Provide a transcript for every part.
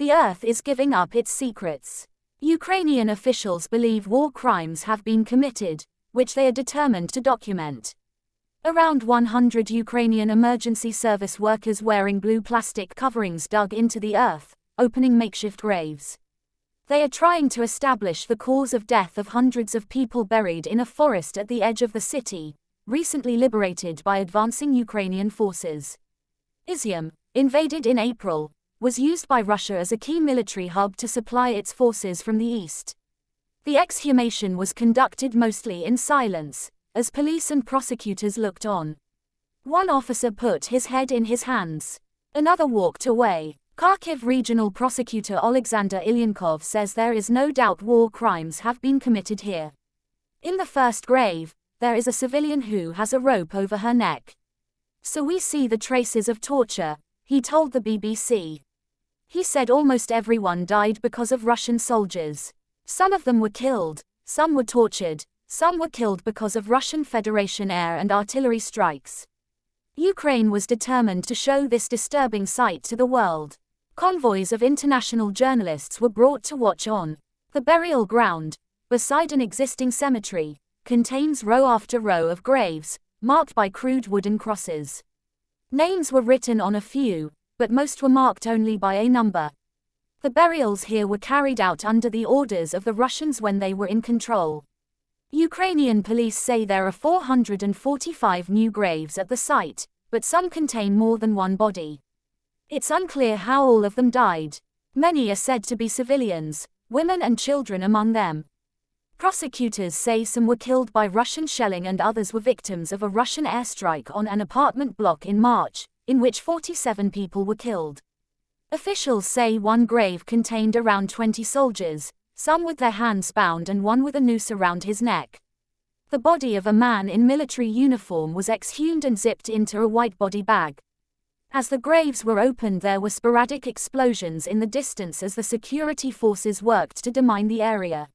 The Earth is giving up its secrets. Ukrainian officials believe war crimes have been committed, which they are determined to document. Around 100 Ukrainian emergency service workers wearing blue plastic coverings dug into the earth, opening makeshift graves. They are trying to establish the cause of death of hundreds of people buried in a forest at the edge of the city, recently liberated by advancing Ukrainian forces. Izyum, invaded in April, was used by Russia as a key military hub to supply its forces from the east. The exhumation was conducted mostly in silence, as police and prosecutors looked on. One officer put his head in his hands. Another walked away. Kharkiv Regional Prosecutor Alexander Ilyankov says there is no doubt war crimes have been committed here. In the first grave, there is a civilian who has a rope over her neck. So we see the traces of torture, he told the BBC. He said almost everyone died because of Russian soldiers. Some of them were killed, some were tortured, some were killed because of Russian Federation air and artillery strikes. Ukraine was determined to show this disturbing sight to the world. Convoys of international journalists were brought to watch on. The burial ground, beside an existing cemetery, contains row after row of graves, marked by crude wooden crosses. Names were written on a few, but most were marked only by a number. The burials here were carried out under the orders of the Russians when they were in control. Ukrainian police say there are 445 new graves at the site, but some contain more than one body. It's unclear how all of them died. Many are said to be civilians, women and children among them. Prosecutors say some were killed by Russian shelling and others were victims of a Russian airstrike on an apartment block in March, in which 47 people were killed. Officials say one grave contained around 20 soldiers, some with their hands bound and one with a noose around his neck. The body of a man in military uniform was exhumed and zipped into a white body bag. As the graves were opened, there were sporadic explosions in the distance as the security forces worked to demine the area.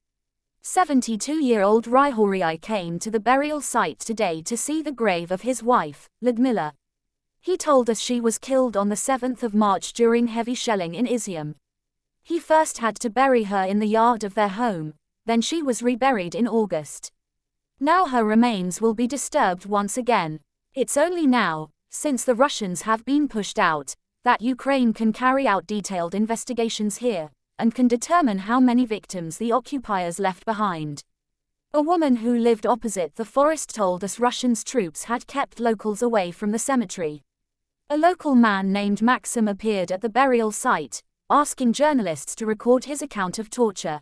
72-year-old Ryhorii came to the burial site today to see the grave of his wife, Ludmila. He told us she was killed on the 7th of March during heavy shelling in Izium. He first had to bury her in the yard of their home, then she was reburied in August. Now her remains will be disturbed once again. It's only now, since the Russians have been pushed out, that Ukraine can carry out detailed investigations here, and can determine how many victims the occupiers left behind. A woman who lived opposite the forest told us Russians' troops had kept locals away from the cemetery. A local man named Maxim appeared at the burial site, asking journalists to record his account of torture.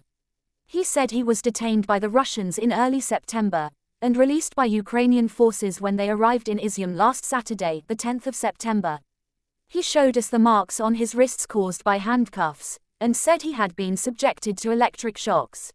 He said he was detained by the Russians in early September, and released by Ukrainian forces when they arrived in Izium last Saturday, the 10th of September. He showed us the marks on his wrists caused by handcuffs, and said he had been subjected to electric shocks.